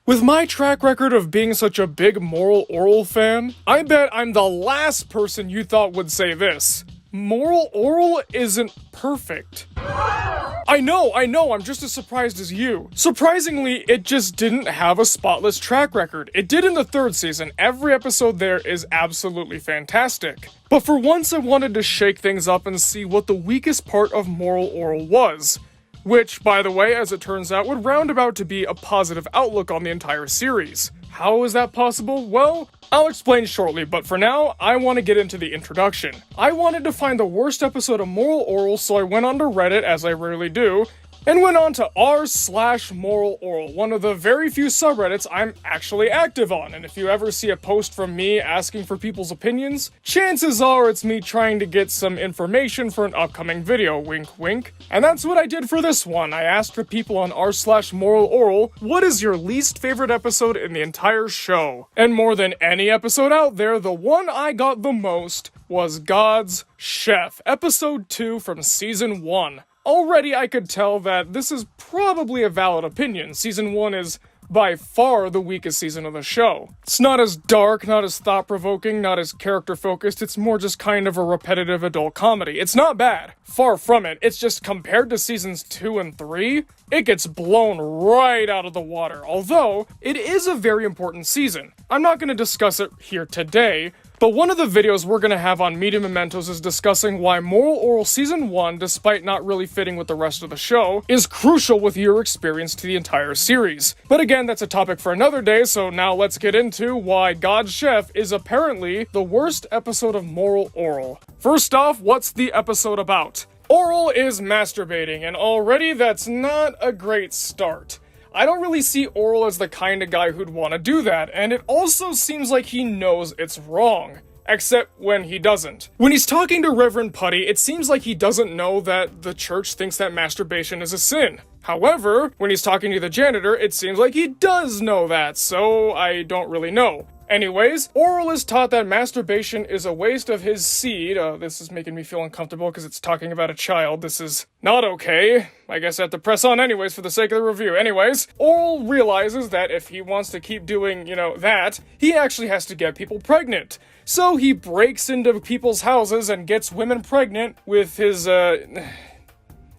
With my track record of being such a big Moral Orel fan, I bet I'm the last person you thought would say this. Moral Orel isn't perfect. I know, I'm just as surprised as you. Surprisingly, it just didn't have a spotless track record. It did in the third season. Every episode there is absolutely fantastic. But for once I wanted to shake things up and see what the weakest part of Moral Orel was. Which, by the way, as it turns out, would round about to be a positive outlook on the entire series. How is that possible? Well, I'll explain shortly, but for now, I want to get into the introduction. I wanted to find the worst episode of Moral Orel, so I went onto Reddit, as I rarely do, and went on to r/MoralOrel, one of the very few subreddits I'm actually active on, and if you ever see a post from me asking for people's opinions, chances are it's me trying to get some information for an upcoming video, wink wink. And that's what I did for this one. I asked for people on r/MoralOrel, what is your least favorite episode in the entire show? And more than any episode out there, the one I got the most was God's Chef, episode 2 from season 1. Already I could tell that this is probably a valid opinion. Season 1 is by far the weakest season of the show. It's not as dark, not as thought-provoking, not as character-focused, it's more just kind of a repetitive adult comedy. It's not bad. Far from it. It's just compared to seasons 2 and 3, it gets blown right out of the water. Although, it is a very important season. I'm not going to discuss it here today, but one of the videos we're going to have on Media Mementos is discussing why Moral Orel Season 1, despite not really fitting with the rest of the show, is crucial with your experience to the entire series. But again, that's a topic for another day, so now let's get into why God's Chef is apparently the worst episode of Moral Orel. First off, what's the episode about? Orel is masturbating, and already that's not a great start. I don't really see Orel as the kind of guy who'd want to do that, and it also seems like he knows it's wrong. Except when he doesn't. When he's talking to Reverend Putty, it seems like he doesn't know that the church thinks that masturbation is a sin. However, when he's talking to the janitor, it seems like he does know that, so I don't really know. Anyways, Orel is taught that masturbation is a waste of his seed. This is making me feel uncomfortable because it's talking about a child. This is not okay. I guess I have to press on anyways for the sake of the review. Anyways, Orel realizes that if he wants to keep doing, that, he actually has to get people pregnant. So he breaks into people's houses and gets women pregnant with his,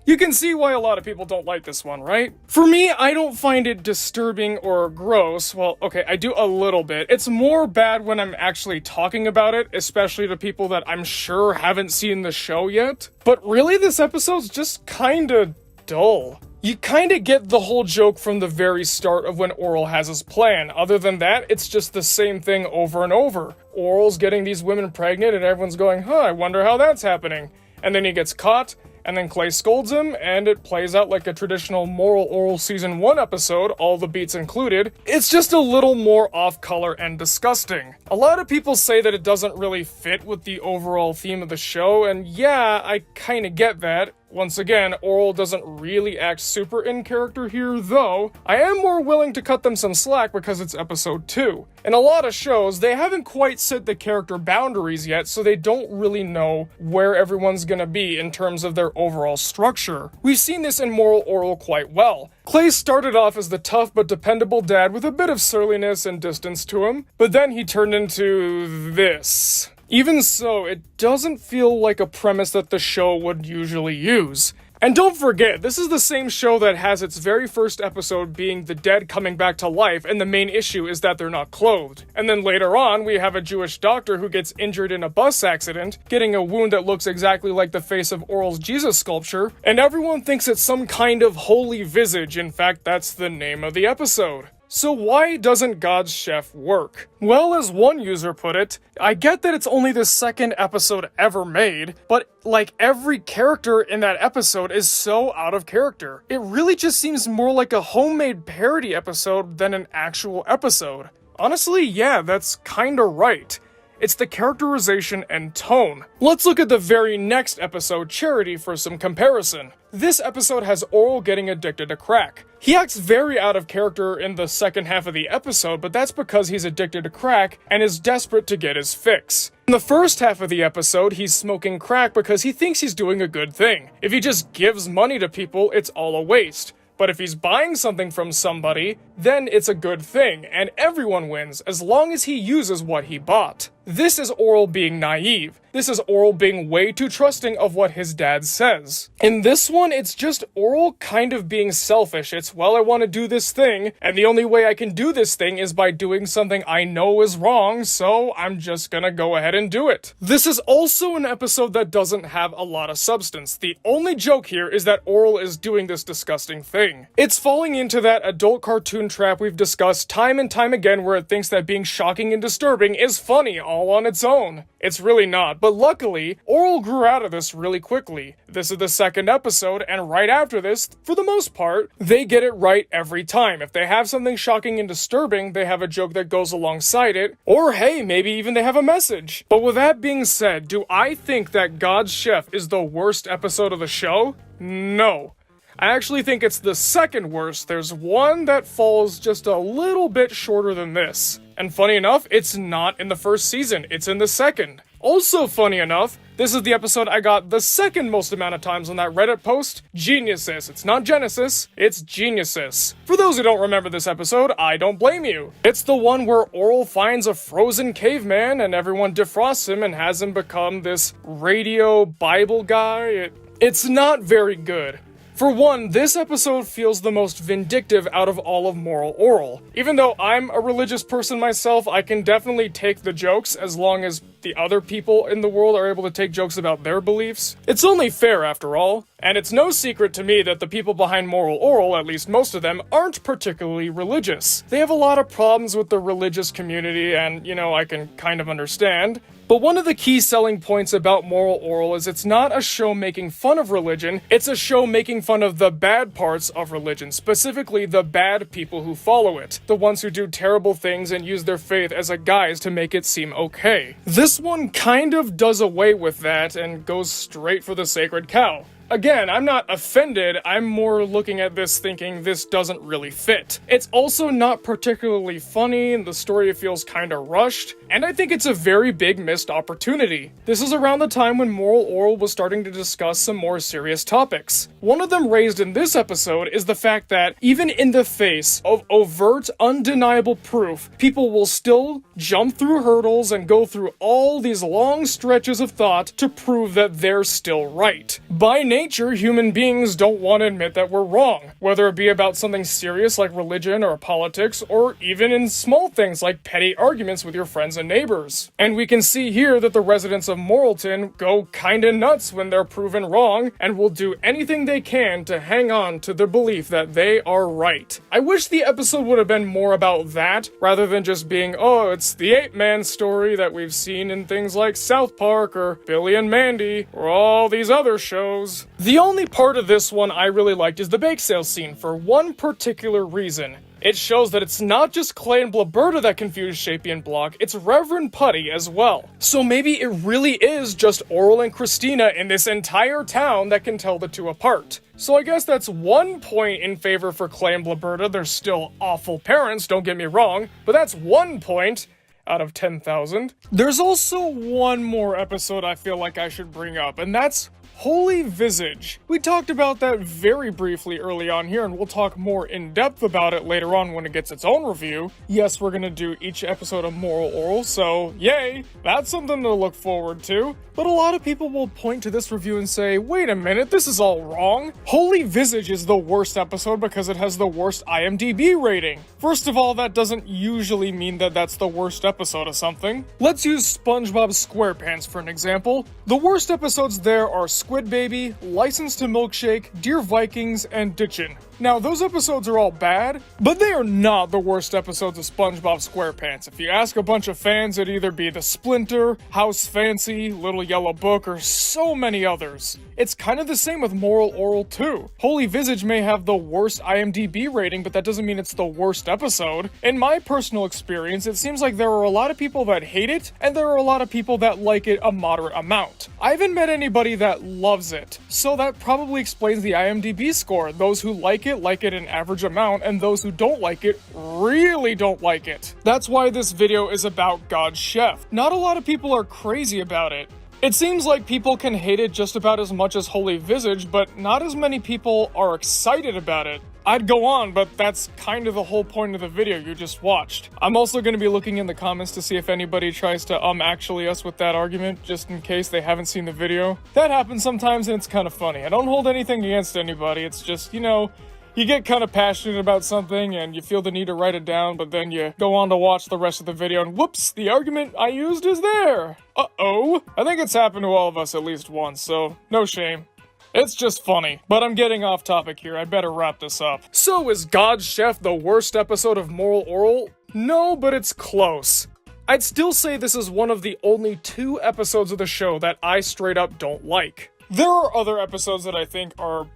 You can see why a lot of people don't like this one, right? For me, I don't find it disturbing or gross. Well, okay, I do a little bit. It's more bad when I'm actually talking about it, especially to people that I'm sure haven't seen the show yet. But really, this episode's just kinda dull. You kinda get the whole joke from the very start of when Orel has his plan. Other than that, it's just the same thing over and over. Orel's getting these women pregnant and everyone's going, I wonder how that's happening. And then he gets caught, and then Clay scolds him, and it plays out like a traditional Moral Orel Season 1 episode, all the beats included. It's just a little more off-color and disgusting. A lot of people say that it doesn't really fit with the overall theme of the show, and yeah, I kinda get that. Once again, Orel doesn't really act super in character here, though. I am more willing to cut them some slack because it's episode 2. In a lot of shows, they haven't quite set the character boundaries yet, so they don't really know where everyone's gonna be in terms of their overall structure. We've seen this in Moral Orel quite well. Clay started off as the tough but dependable dad with a bit of surliness and distance to him, but then he turned into this. Even so, it doesn't feel like a premise that the show would usually use. And don't forget, this is the same show that has its very first episode being the dead coming back to life, and the main issue is that they're not clothed. And then later on, we have a Jewish doctor who gets injured in a bus accident, getting a wound that looks exactly like the face of Orel's Jesus sculpture, and everyone thinks it's some kind of holy visage. In fact, that's the name of the episode. So why doesn't God's Chef work? Well, as one user put it, I get that it's only the second episode ever made, but like every character in that episode is so out of character. It really just seems more like a homemade parody episode than an actual episode. Honestly, yeah, that's kinda right. It's the characterization and tone. Let's look at the very next episode, Charity, for some comparison. This episode has Orel getting addicted to crack. He acts very out of character in the second half of the episode, but that's because he's addicted to crack and is desperate to get his fix. In the first half of the episode, he's smoking crack because he thinks he's doing a good thing. If he just gives money to people, it's all a waste. But if he's buying something from somebody, then it's a good thing, and everyone wins as long as he uses what he bought. This is Orel being naive. This is Orel being way too trusting of what his dad says. In this one, it's just Orel kind of being selfish. It's, well, I want to do this thing, and the only way I can do this thing is by doing something I know is wrong, so I'm just gonna go ahead and do it. This is also an episode that doesn't have a lot of substance. The only joke here is that Orel is doing this disgusting thing. It's falling into that adult cartoon trap we've discussed time and time again where it thinks that being shocking and disturbing is funny all on its own. It's really not, but luckily, Orel grew out of this really quickly. This is the second episode, and right after this, for the most part, they get it right every time. If they have something shocking and disturbing, they have a joke that goes alongside it, or hey, maybe even they have a message. But with that being said, do I think that God's Chef is the worst episode of the show? No. I actually think it's the second worst. There's one that falls just a little bit shorter than this. And funny enough, it's not in the first season, it's in the second. Also funny enough, this is the episode I got the second most amount of times on that Reddit post, Geniuses. It's not Genesis, it's Geniuses. For those who don't remember this episode, I don't blame you. It's the one where Orel finds a frozen caveman and everyone defrosts him and has him become this radio Bible guy. It's not very good. For one, this episode feels the most vindictive out of all of Moral Orel. Even though I'm a religious person myself, I can definitely take the jokes as long as the other people in the world are able to take jokes about their beliefs. It's only fair after all, and it's no secret to me that the people behind Moral Orel, at least most of them, aren't particularly religious. They have a lot of problems with the religious community and, I can kind of understand. But one of the key selling points about Moral Orel is it's not a show making fun of religion, it's a show making fun of the bad parts of religion, specifically the bad people who follow it, the ones who do terrible things and use their faith as a guise to make it seem okay. This one kind of does away with that and goes straight for the sacred cow. Again, I'm not offended, I'm more looking at this thinking this doesn't really fit. It's also not particularly funny, and the story feels kinda rushed, and I think it's a very big missed opportunity. This is around the time when Moral Orel was starting to discuss some more serious topics. One of them raised in this episode is the fact that even in the face of overt, undeniable proof, people will still jump through hurdles and go through all these long stretches of thought to prove that they're still right. By nature, human beings don't want to admit that we're wrong, whether it be about something serious like religion or politics, or even in small things like petty arguments with your friends and neighbors. And we can see here that the residents of Moralton go kinda nuts when they're proven wrong, and will do anything they can to hang on to the belief that they are right. I wish the episode would have been more about that, rather than just being, oh, it's the ape-man story that we've seen in things like South Park, or Billy and Mandy, or all these other shows. The only part of this one I really liked is the bake sale scene for one particular reason. It shows that it's not just Clay and Blaberta that confuse Shapey and Block, it's Reverend Putty as well. So maybe it really is just Orel and Christina in this entire town that can tell the two apart. So I guess that's 1 point in favor for Clay and Blaberta. They're still awful parents, don't get me wrong, but that's 1 point out of 10,000. There's also one more episode I feel like I should bring up, and that's Holy Visage. We talked about that very briefly early on here, and we'll talk more in depth about it later on when it gets its own review. Yes, we're gonna do each episode of Moral Orel, so yay, that's something to look forward to. But a lot of people will point to this review and say, wait a minute, this is all wrong. Holy Visage is the worst episode because it has the worst IMDb rating. First of all, that doesn't usually mean that that's the worst episode of something. Let's use SpongeBob SquarePants for an example. The worst episodes there are Squid Baby, License to Milkshake, Dear Vikings, and Ditchin'. Now, those episodes are all bad, but they are not the worst episodes of SpongeBob SquarePants. If you ask a bunch of fans, it'd either be The Splinter, House Fancy, Little Yellow Book, or so many others. It's kind of the same with Moral Orel too. Holy Visage may have the worst IMDb rating, but that doesn't mean it's the worst episode. In my personal experience, it seems like there are a lot of people that hate it, and there are a lot of people that like it a moderate amount. I haven't met anybody that loves it, so that probably explains the IMDb score. Those who like it an average amount, and those who don't like it really don't like it. That's why this video is about God's Chef. Not a lot of people are crazy about it. It seems like people can hate it just about as much as Holy Visage, but not as many people are excited about it. I'd go on, but that's kind of the whole point of the video you just watched. I'm also going to be looking in the comments to see if anybody tries to actually us with that argument, just in case they haven't seen the video. That happens sometimes and it's kind of funny. I don't hold anything against anybody, it's just, you know, you get kind of passionate about something and you feel the need to write it down, but then you go on to watch the rest of the video and whoops, the argument I used is there. Uh-oh. I think it's happened to all of us at least once, so no shame. It's just funny, but I'm getting off topic here, I better wrap this up. So is God's Chef the worst episode of Moral Orel? No, but it's close. I'd still say this is one of the only 2 episodes of the show that I straight up don't like. There are other episodes that I think are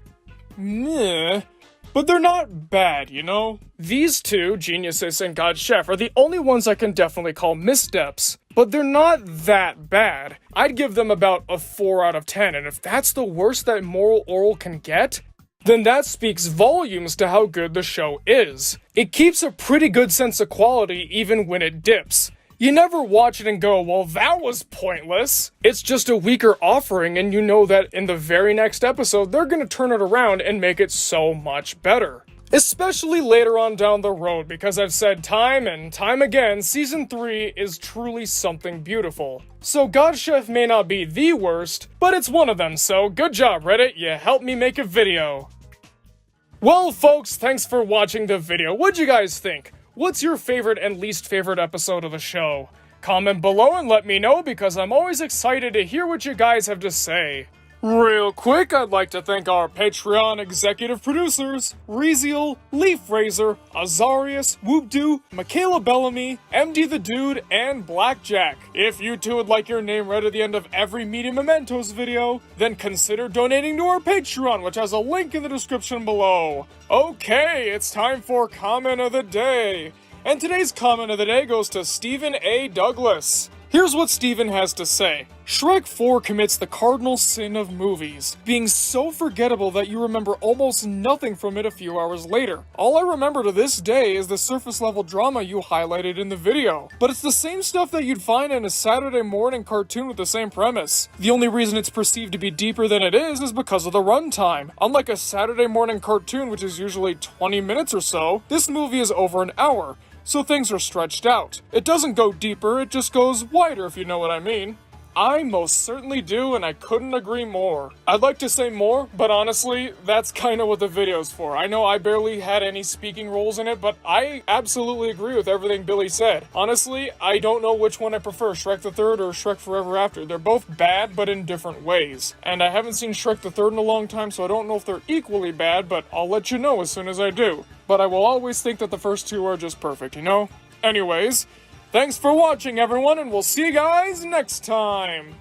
meh, but they're not bad, you know? These 2, Geniuses and God's Chef, are the only ones I can definitely call missteps. But they're not that bad. I'd give them about a 4 out of 10, and if that's the worst that Moral Orel can get, then that speaks volumes to how good the show is. It keeps a pretty good sense of quality even when it dips. You never watch it and go, well, that was pointless. It's just a weaker offering, and you know that in the very next episode, they're gonna turn it around and make it so much better. Especially later on down the road, because I've said time and time again, Season 3 is truly something beautiful. So God's Chef may not be the worst, but it's one of them, so good job Reddit, you helped me make a video. Well folks, thanks for watching the video. What'd you guys think? What's your favorite and least favorite episode of the show? Comment below and let me know, because I'm always excited to hear what you guys have to say. Real quick, I'd like to thank our Patreon executive producers, Reziel, Leaf Razor, Azarius, Whoopdoo, Michaela Bellamy, MD the Dude, and Blackjack. If you too would like your name read at the end of every Media Mementos video, then consider donating to our Patreon, which has a link in the description below. Okay, it's time for Comment of the Day. And today's Comment of the Day goes to Stephen A. Douglas. Here's what Steven has to say. Shrek 4 commits the cardinal sin of movies, being so forgettable that you remember almost nothing from it a few hours later. All I remember to this day is the surface level drama you highlighted in the video, but it's the same stuff that you'd find in a Saturday morning cartoon with the same premise. The only reason it's perceived to be deeper than it is because of the runtime. Unlike a Saturday morning cartoon, which is usually 20 minutes or so, this movie is over an hour. So things are stretched out. It doesn't go deeper, it just goes wider, if you know what I mean. I most certainly do, and I couldn't agree more. I'd like to say more, but honestly, that's kind of what the video's for. I know I barely had any speaking roles in it, but I absolutely agree with everything Billy said. Honestly, I don't know which one I prefer, Shrek the Third or Shrek Forever After. They're both bad, but in different ways. And I haven't seen Shrek the Third in a long time, so I don't know if they're equally bad, but I'll let you know as soon as I do. But I will always think that the first 2 are just perfect, you know? Anyways, thanks for watching everyone, and we'll see you guys next time!